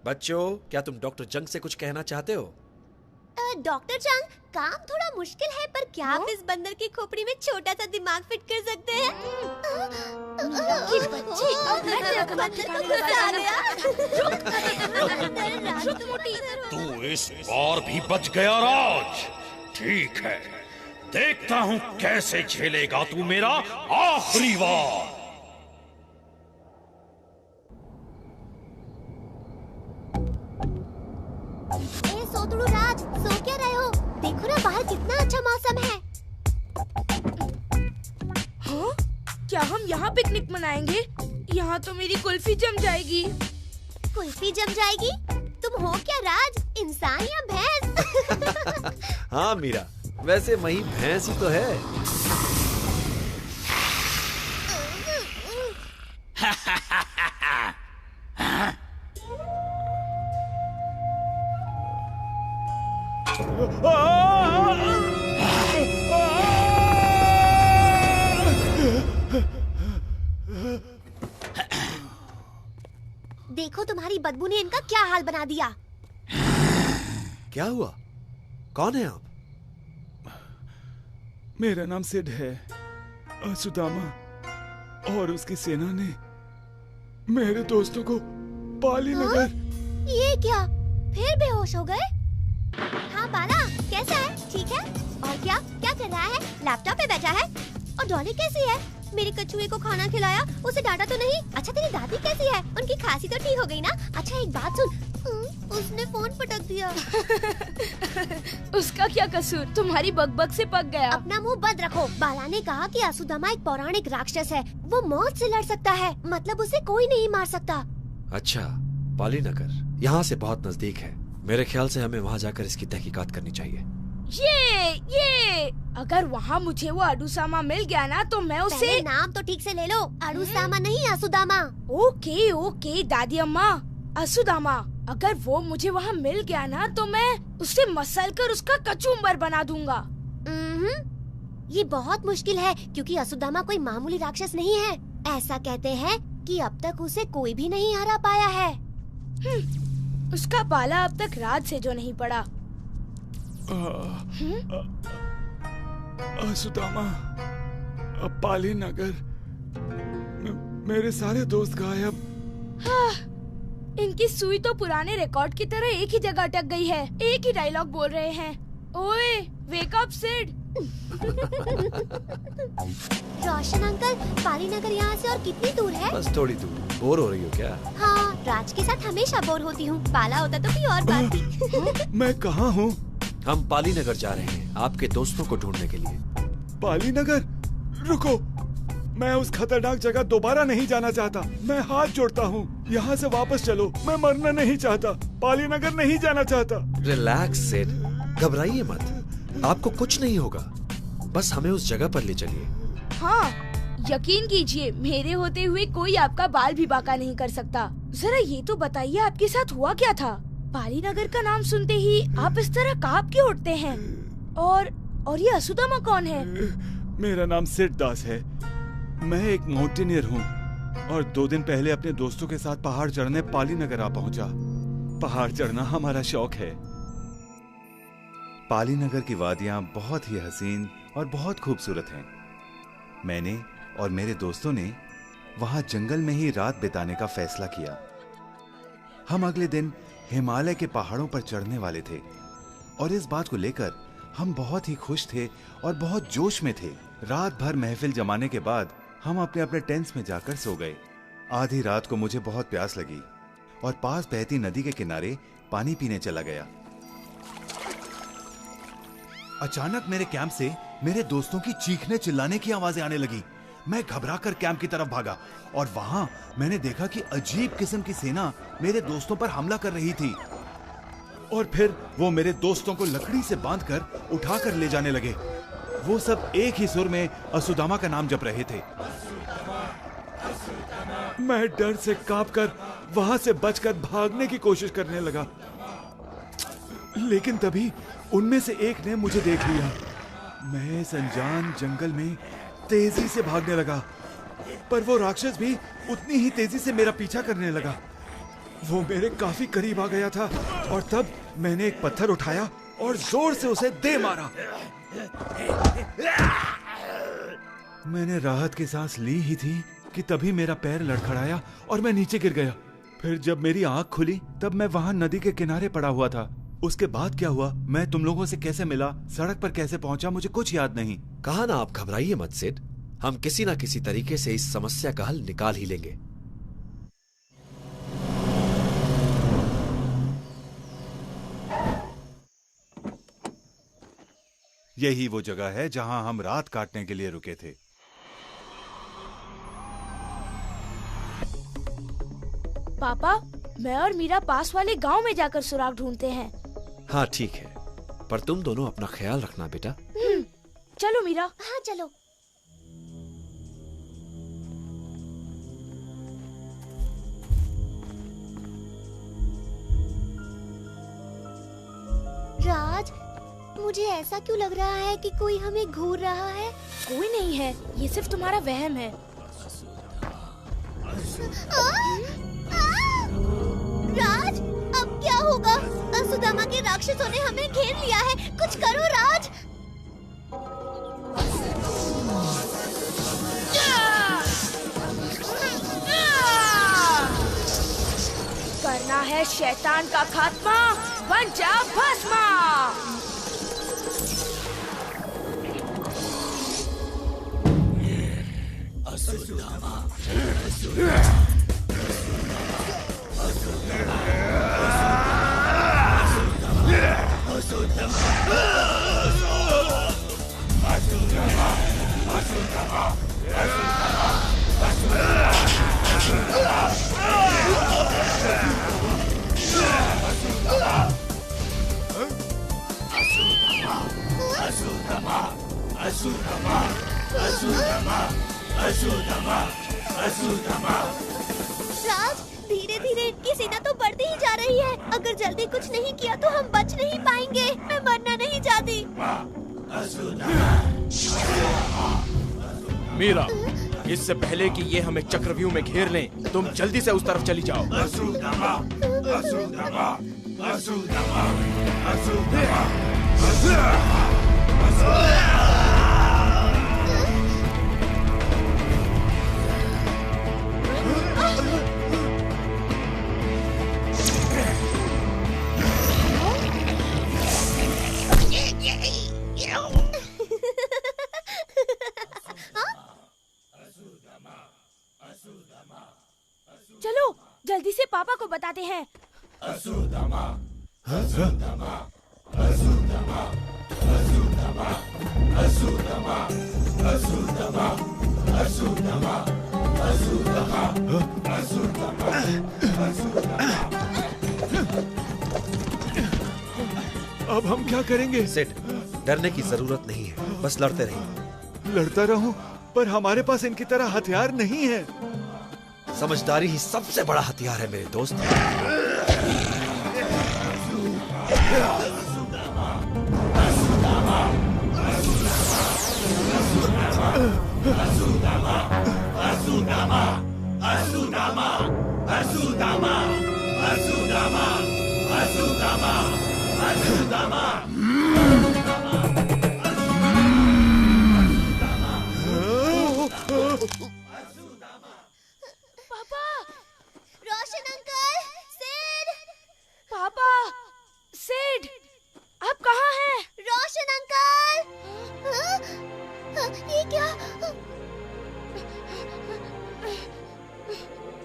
बच्चों, क्या तुम डॉक्टर जंग से कुछ कहना चाहते हो? डॉक्टर जंग, काम थोड़ा मुश्किल है, पर क्या आप इस बंदर की खोपड़ी में छोटा सा दिमाग फिट कर सकते हैं? तू इस बार भी बच गया राज। ठीक है, देखता हूँ कैसे झेलेगा तू मेरा आखिरी वार। सोतड़ू राज, सो क्या रहे हो? देखो ना बाहर कितना अच्छा मौसम है। हाँ? क्या हम यहाँ पिकनिक मनाएंगे? यहाँ तो मेरी कुल्फी जम जाएगी। कुल्फी जम जाएगी? तुम हो क्या राज, इंसान या भैंस? हाँ मीरा, वैसे मही भैंस ही तो है। देखो तुम्हारी बदबू ने इनका क्या हाल बना दिया। क्या हुआ? कौन है आप? मेरा नाम सिड है। असुदामा और उसकी सेना ने मेरे दोस्तों को पाली नगर। ये क्या, फिर बेहोश हो गए? हाँ बाला, कैसा है? ठीक है? और क्या क्या कर रहा है? लैपटॉप पे बैठा है? और डॉली कैसी है? मेरे कछुए को खाना खिलाया, उसे डांटा तो नहीं? अच्छा तेरी दादी कैसी है? उनकी खांसी तो ठीक हो गई ना? अच्छा एक बात सुन, उसने फोन पटक दिया। उसका क्या कसूर? तुम्हारी बकबक से पक गया। अपना मुंह बंद रखो। बाला ने कहा कि असुदामा एक पौराणिक राक्षस है, वो मौत से लड़ सकता है, मतलब उसे कोई नहीं मार सकता। अच्छा, पाली नगर यहाँ से बहुत नजदीक है। मेरे ख्याल से हमें वहाँ जाकर इसकी तहकीकात करनी चाहिए। ये अगर वहाँ मुझे वो अडुसामा मिल गया ना तो मैं उसे... पहले नाम तो ठीक से ले लो। अडुसामा नहीं, असुदामा। ओके ओके दादी अम्मा, असुदामा। अगर वो मुझे वहाँ मिल गया ना तो मैं उसे मसल कर उसका कचूम्बर बना दूंगा। ये बहुत मुश्किल है क्योंकि असुदामा कोई मामूली राक्षस नहीं है। ऐसा कहते हैं कि अब तक उसे कोई भी नहीं हरा पाया है। उसका पाला अब तक राज से जो नहीं पड़ा। असुदामा, पाली नगर, मेरे सारे दोस्त गायब। हाँ, इनकी सुई तो पुराने रिकॉर्ड की तरह एक ही जगह अटक गई है। एक ही डायलॉग बोल रहे हैं, ओए वेक अप सिड। रोशन अंकल, पाली नगर यहाँ से और कितनी दूर है? बस थोड़ी दूर। बोर हो रही हो क्या? हाँ, राज के साथ हमेशा बोर होती हूँ। पाला होता तो कोई और बात थी। मैं कहाँ हूँ? हम पाली नगर जा रहे हैं आपके दोस्तों को ढूंढने के लिए। पाली नगर? रुको, मैं उस खतरनाक जगह दोबारा नहीं जाना चाहता। मैं हाथ जोड़ता हूँ, यहाँ से वापस चलो। मैं मरना नहीं चाहता, पाली नगर नहीं जाना चाहता। रिलैक्स सिड, घबराइए मत, आपको कुछ नहीं होगा। बस हमें उस जगह पर ले चलिए। हाँ, यकीन कीजिए, मेरे होते हुए कोई आपका बाल भी बांका नहीं कर सकता। जरा ये तो बताइए आपके साथ हुआ क्या था? पाली नगर का नाम सुनते ही आप इस तरह कांप क्यों उठते हैं? और ये असुदामा कौन है? मेरा नाम सिड दास है। मैं एक माउंटेनियर हूँ और 2 दिन पहले अपने दोस्तों के साथ पहाड़ चढ़ने पाली नगर आ पहुँचा। पहाड़ चढ़ना हमारा शौक है। पाली नगर की वादियाँ बहुत ही हसीन और बहुत खूबसूरत हैं। मैंने और मेरे दोस्तों ने वहाँ जंगल में ही रात बिताने का फैसला किया। हम अगले दिन हिमालय के पहाड़ों पर चढ़ने वाले थे और इस बात को लेकर हम बहुत ही खुश थे और बहुत जोश में थे। रात भर महफिल जमाने के बाद हम अपने अपने टेंट्स में जाकर सो गए। आधी रात को मुझे बहुत प्यास लगी और पास बहती नदी के किनारे पानी पीने चला गया। अचानक मेरे कैंप से मेरे दोस्तों की चीखने चिल्लाने की आवाजें आने लगी। मैं घबराकर कैंप की तरफ भागा और वहां मैंने देखा कि अजीब किस्म की सेना मेरे दोस्तों पर हमला कर रही थी। और फिर वो मेरे दोस्तों को लकड़ी से बांधकर उठाकर ले जाने लगे। वो सब एक ही सुर में असुदामा का नाम जप रहे थे। मैं डर से कांपकर वहां से बचकर भागने की कोशिश करने लगा, लेकिन तभी उनमें से एक ने मुझे देख लिया। मैं इस अनजान जंगल में तेजी से भागने लगा, पर वो राक्षस भी उतनी ही तेजी से मेरा पीछा करने लगा। वो मेरे काफी करीब आ गया था और तब मैंने एक पत्थर उठाया और जोर से उसे दे मारा। मैंने राहत की सांस ली ही थी कि तभी मेरा पैर लड़खड़ाया और मैं नीचे गिर गया। फिर जब मेरी आंख खुली तब मैं वहां नदी के किनारे पड़ा हुआ था। उसके बाद क्या हुआ, मैं तुम लोगों से कैसे मिला, सड़क पर कैसे पहुंचा, मुझे कुछ याद नहीं। कहा ना, आप घबराइए मत सिड, हम किसी ना किसी तरीके से इस समस्या का हल निकाल ही लेंगे। यही वो जगह है जहां हम रात काटने के लिए रुके थे। पापा, मैं और मीरा पास वाले गांव में जाकर सुराग ढूंढते हैं। हाँ ठीक है, पर तुम दोनों अपना ख्याल रखना बेटा। चलो मीरा। हाँ चलो। राज, मुझे ऐसा क्यों लग रहा है कि कोई हमें घूर रहा है? कोई नहीं है, ये सिर्फ तुम्हारा वहम है। राज, अब क्या होगा? सुदामा के राक्षसों ने हमें घेर लिया है, कुछ करो राज। करना है शैतान का खात्मा, बन जा भस्मा। राज, धीरे धीरे इनकी सेना तो बढ़ती ही जा रही है। अगर जल्दी कुछ नहीं किया तो हम बच नहीं पाएंगे। मैं मरना नहीं चाहती। मीरा, इससे पहले कि ये हमें चक्रव्यूह में घेर लें, तुम जल्दी से उस तरफ चली जाओ। चलो जल्दी से पापा को बताते हैं। अब हम क्या करेंगे? सेठ, डरने की जरूरत नहीं है, बस लड़ते रहिए। लड़ता रहूं, पर हमारे पास इनकी तरह हथियार नहीं है। समझदारी ही सबसे बड़ा हथियार है मेरे दोस्त। पापा, रोशन अंकल, सेठ। पापा, सेठ, आप कहाँ हैं? रोशन अंकल, ये क्या?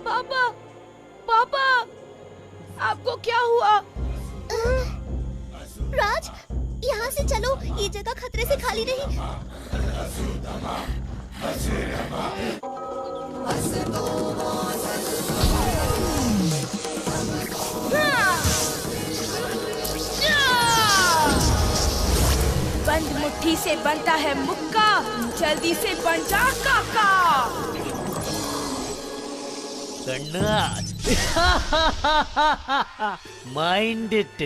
पापा, पापा, आपको क्या हुआ? राज, यहाँ से चलो, ये जगह खतरे से खाली नहीं। बंद मुट्ठी से बनता है मुक्का, जल्दी से बन जा काका। Mind it.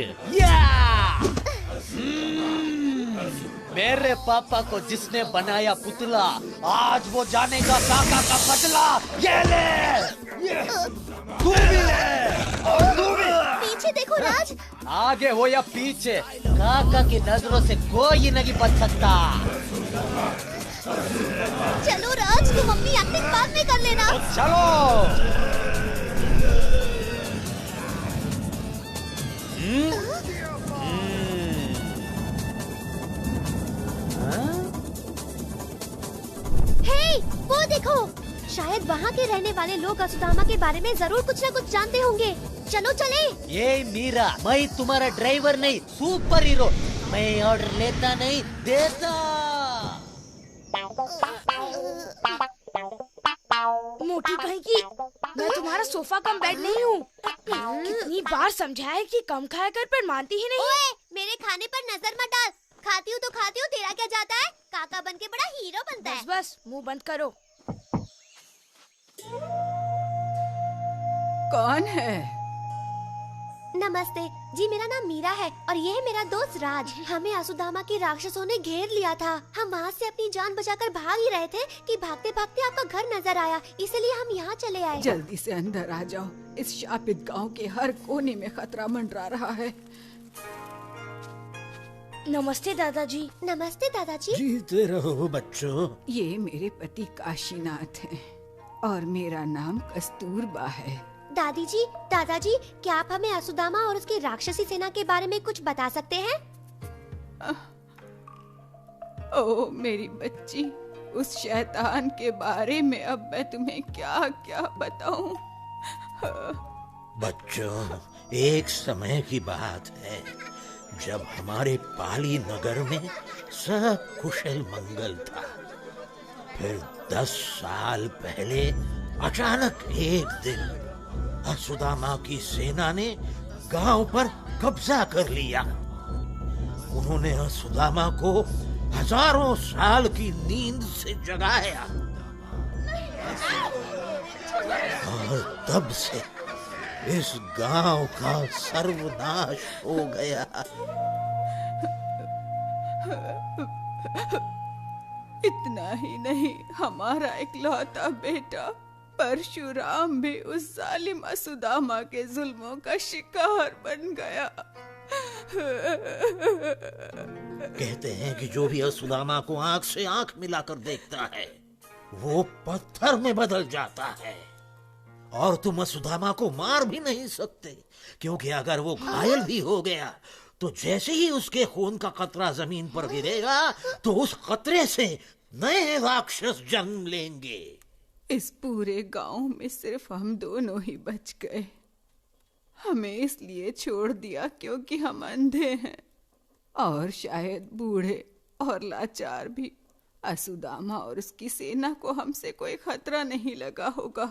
मेरे पापा को जिसने बनाया पुतला, आज वो जानेगा काका का बदला। ये ले, तू भी ले, और तू भी। पीछे देखो राज। आगे हो या पीछे, काका की नजरों से कोई नहीं बच सकता। चलो राज, तुम अपनी एक्टिंग बाद में कर लेना। चलो। हे, वो देखो, शायद वहाँ के रहने वाले लोग असुदामा के बारे में जरूर कुछ न कुछ जानते होंगे। चलो चले। ये मीरा, मैं तुम्हारा ड्राइवर नहीं, सुपर हीरो। मैं ऑर्डर लेता नहीं, देता। मोटी कहीं की, मैं तुम्हारा सोफा कम बेड नहीं हूँ। कितनी बार समझाया कि कम खाया कर, पर मानती ही नहीं। ओए, मेरे खाने पर नजर मत डाल। खाती हूँ तो खाती हूँ, तेरा क्या जाता है? काका बन के बड़ा हीरो बनता है। बस मुंह बंद करो। कौन है? नमस्ते जी, मेरा नाम मीरा है और ये है मेरा दोस्त राज। हमें असुदामा के राक्षसों ने घेर लिया था। हम वहाँ से अपनी जान बचाकर भाग ही रहे थे कि भागते भागते आपका घर नजर आया, इसलिए हम यहाँ चले आए। जल्दी से अंदर आ जाओ, इस शापित गांव के हर कोने में खतरा मंडरा रहा है। नमस्ते दादाजी। नमस्ते दादाजी। जीते रहो बच्चों। ये मेरे पति काशीनाथ हैं और मेरा नाम कस्तूरबा है। दादाजी, क्या आप हमें असुदामा और उसकी राक्षसी सेना के बारे में कुछ बता सकते हैं? ओ मेरी बच्ची, उस शैतान के बारे में अब मैं तुम्हें क्या क्या बताऊं? बच्चों, एक समय की बात है जब हमारे पाली नगर में सब कुशल मंगल था। फिर 10 साल पहले अचानक एक दिन असुदामा की सेना ने गांव पर कब्जा कर लिया। उन्होंने असुदामा को हजारों साल की नींद से जगाया और तब से इस गांव का सर्वनाश हो गया। इतना ही नहीं, हमारा इकलौता बेटा परशुराम भी उस जालिम असुदामा के जुल्मों का शिकार बन गया। कहते हैं कि जो भी असुदामा को आंख से आंख मिलाकर देखता है वो पत्थर में बदल जाता है। और तुम असुदामा को मार भी नहीं सकते, क्योंकि अगर वो घायल भी हो गया तो जैसे ही उसके खून का कतरा जमीन पर गिरेगा तो उस कतरे से नए राक्षस जन्म लेंगे। इस पूरे गांव में सिर्फ हम दोनों ही बच गए। हमें इसलिए छोड़ दिया क्योंकि हम अंधे हैं और शायद बूढ़े और लाचार भी। असुदामा और उसकी सेना को हमसे कोई खतरा नहीं लगा होगा।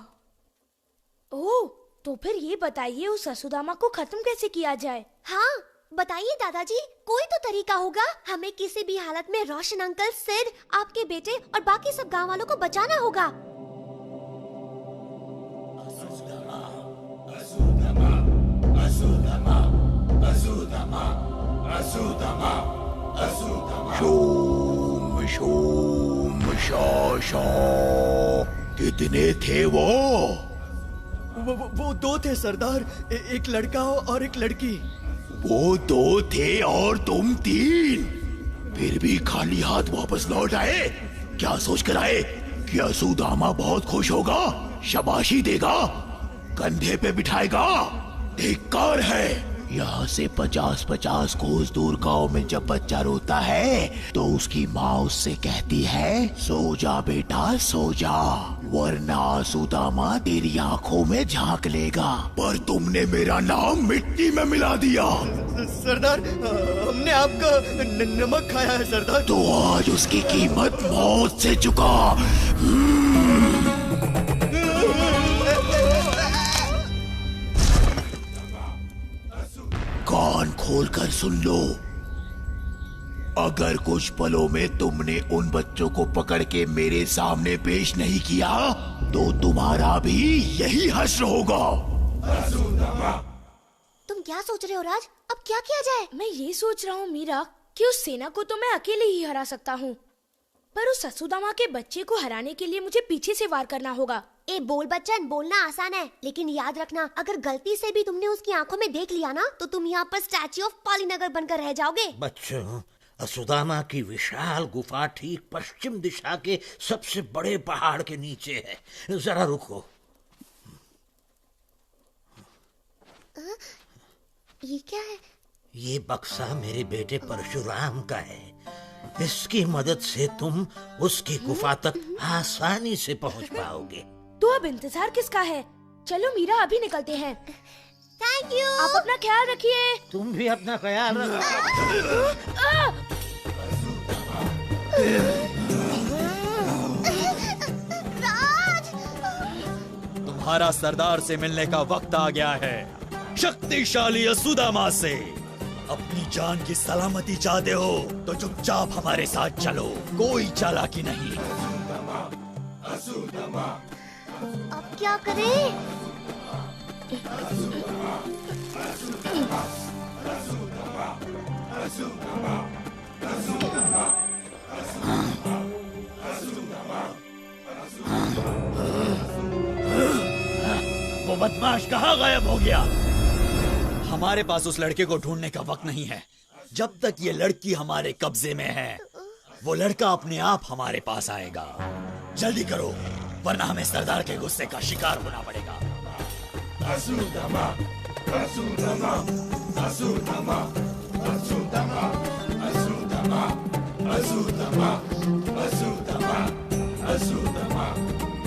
ओह, तो फिर ये बताइए उस असुदामा को खत्म कैसे किया जाए? हाँ बताइए दादाजी, कोई तो तरीका होगा। हमें किसी भी हालत में रोशन अंकल, सिड, आपके बेटे और बाकी सब गांव वालों को बचाना होगा। शोम शोम शा शा। कितने थे वो? वो 2 थे सरदार, एक लड़का और एक लड़की। वो 2 थे और तुम 3? फिर भी खाली हाथ वापस लौट आए? क्या सोच कर आए कि असुदामा बहुत खुश होगा, शाबाशी देगा, कंधे पे बिठाएगा? धिक्कार है। यहाँ से 50-50 कोस दूर गांव में जब बच्चा रोता है तो उसकी माँ उससे कहती है, सो जा बेटा सो जा, वरना असुदामा तेरी आंखों में झांक लेगा। पर तुमने मेरा नाम मिट्टी में मिला दिया। सरदार, हमने आपका नमक खाया है सरदार। तो आज उसकी कीमत मौत से चुका। कान खोलकर सुन लो, अगर कुछ पलों में तुमने उन बच्चों को पकड़ के मेरे सामने पेश नहीं किया तो तुम्हारा भी यही हश्र होगा। तुम क्या सोच रहे हो राज? अब क्या किया जाए? मैं ये सोच रहा हूँ मीरा कि उस सेना को तो मैं अकेले ही हरा सकता हूँ, पर उस असुदामा के बच्चे को हराने के लिए मुझे पीछे से वार करना होगा। ए बोल बच्चन, बोलना आसान है, लेकिन याद रखना, अगर गलती से भी तुमने उसकी आंखों में देख लिया ना तो तुम यहाँ पर स्टैच्यू ऑफ पालीनगर बनकर रह जाओगे। बच्चों, असुदामा की विशाल गुफा ठीक पश्चिम दिशा के सबसे बड़े पहाड़ के नीचे है। जरा रुको। ये क्या है? ये बक्सा मेरे बेटे परशुराम का है। इसकी मदद से तुम उसकी गुफा तक आसानी से पहुंच पाओगे। तो अब इंतजार किसका है? चलो मीरा, अभी निकलते हैं। Thank you. आप अपना ख्याल रखिए। तुम भी अपना ख्याल रखो। राज, तुम्हारा सरदार से मिलने का वक्त आ गया है। शक्तिशाली असुदामा से। अपनी जान की सलामती चाहते हो तो चुपचाप हमारे साथ चलो, कोई चालाकी नहीं। अब क्या करें? वो बदमाश कहाँ गायब हो गया? हमारे पास उस लड़के को ढूंढने का वक्त नहीं है। जब तक ये लड़की हमारे कब्जे में है, वो लड़का अपने आप हमारे पास आएगा। जल्दी करो, वरना हमें सरदार के गुस्से का शिकार होना पड़ेगा। असुदामा, असुदामा, असुदामा, असुदामा, असुदामा, असुदामा, असुदामा, असुदामा,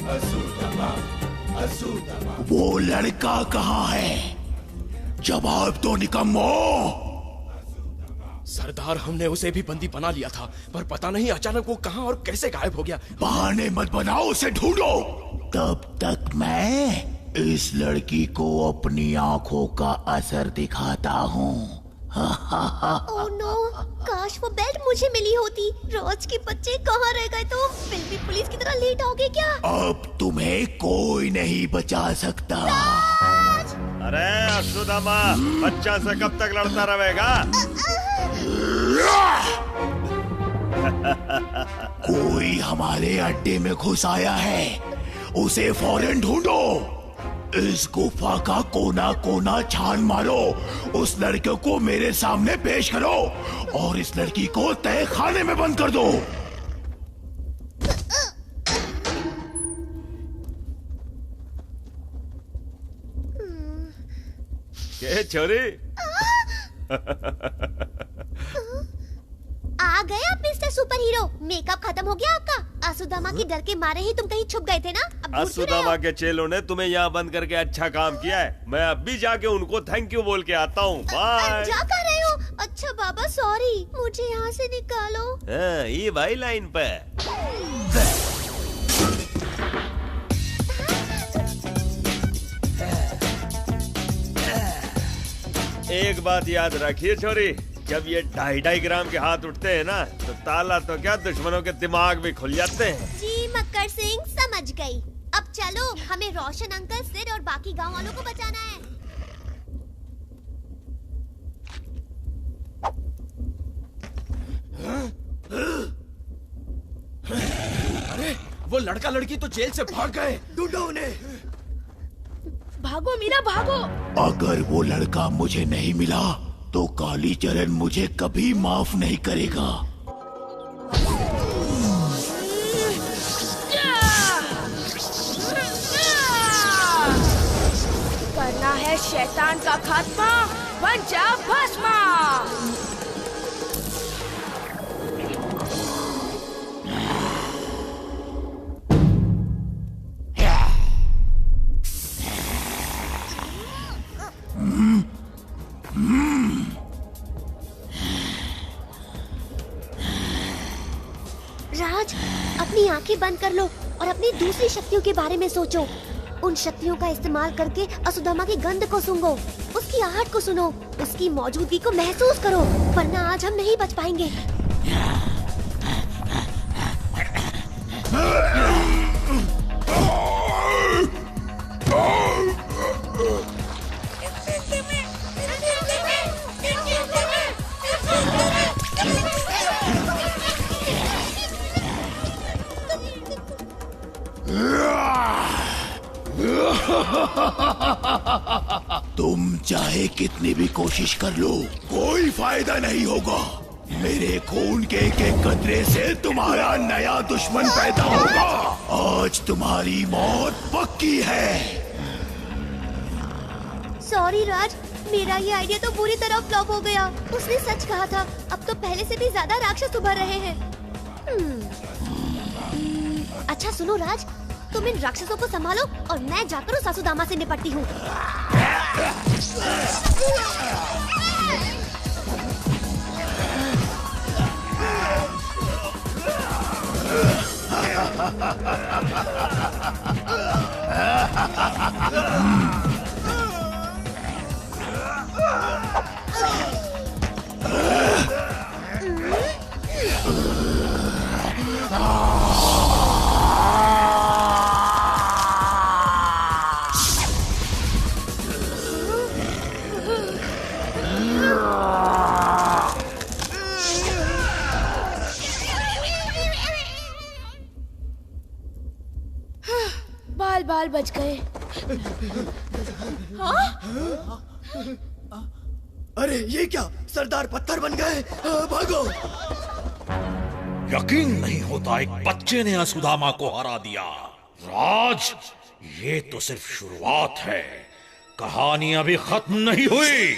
असुदामा, असुदामा। वो लड़का कहाँ है? जवाब दो निकम्मो। सरदार, हमने उसे भी बंदी बना लिया था, पर पता नहीं अचानक वो कहाँ और कैसे गायब हो गया। बहाने मत बनाओ, उसे ढूंढो। तब तक मैं इस लड़की को अपनी आंखों का असर दिखाता हूँ। ओह नो, काश वो बेल्ट मुझे मिली होती। रोज के बच्चे कहाँ रह गए? तो फिर भी पुलिस की तरह लेट आओगे क्या? अब तुम्हें कोई नहीं बचा सकता। अरे असुदामा, बच्चा से कब तक लड़ता रहेगा? कोई हमारे अड्डे में घुस आया है, उसे फौरन ढूंढो। इस गुफा का कोना कोना छान मारो, उस लड़के को मेरे सामने पेश करो और इस लड़की को तय खाने में बंद कर दो। के छोरी? आ गए आप मिस्टर सुपर हीरो। मेकअप खत्म हो गया आपका? असुदामा के डर के मारे ही तुम कहीं छुप गए थे ना? अब असुदामा के चेलों ने तुम्हें यहाँ बंद करके अच्छा काम किया है। मैं अब भी जाके उनको थैंक यू बोल के आता हूँ। बाय। जा कर रहे हो? अच्छा बाबा, सॉरी, मुझे यहाँ से निकालो। ये भाई लाइन पे। एक बात याद रखिए छोरी, जब ये 2.5 ग्राम के हाथ उठते हैं ना, तो ताला तो क्या दुश्मनों के दिमाग भी खुल जाते हैं। जी मक्कर सिंह, समझ गई। अब चलो, हमें रोशन अंकल, सिर और बाकी गांव वालों को बचाना है। अरे वो लड़का लड़की तो जेल से भाग गए। ढूंढो उन्हें। भागो मीरा, भागो। अगर वो लड़का मुझे नहीं मिला तो कालीचरण मुझे कभी माफ नहीं करेगा। करना है शैतान का खात्मा, बन जा भस्मा। राज, अपनी आंखें बंद कर लो और अपनी दूसरी शक्तियों के बारे में सोचो। उन शक्तियों का इस्तेमाल करके असुदामा की गंध को सूंघो, उसकी आहट को सुनो, उसकी मौजूदगी को महसूस करो, वरना आज हम नहीं बच पाएंगे। तुम चाहे कितनी भी कोशिश कर लो, कोई फायदा नहीं होगा। मेरे खून के एक एक कतरे से तुम्हारा नया दुश्मन पैदा होगा। आज तुम्हारी मौत पक्की है। सॉरी राज, मेरा ये आइडिया तो पूरी तरह फ्लॉप हो गया। उसने सच कहा था, अब तो पहले से भी ज्यादा राक्षस उभर रहे हैं। अच्छा सुनो राज, तुम इन राक्षसों को संभालो और मैं जाकर उस असुदामा से निपटती हूँ। बाल बाल बच गए। अरे ये क्या, सरदार पत्थर बन गए। भागो। यकीन नहीं होता एक बच्चे ने असुदामा को हरा दिया। राज, ये तो सिर्फ शुरुआत है, कहानी अभी खत्म नहीं हुई।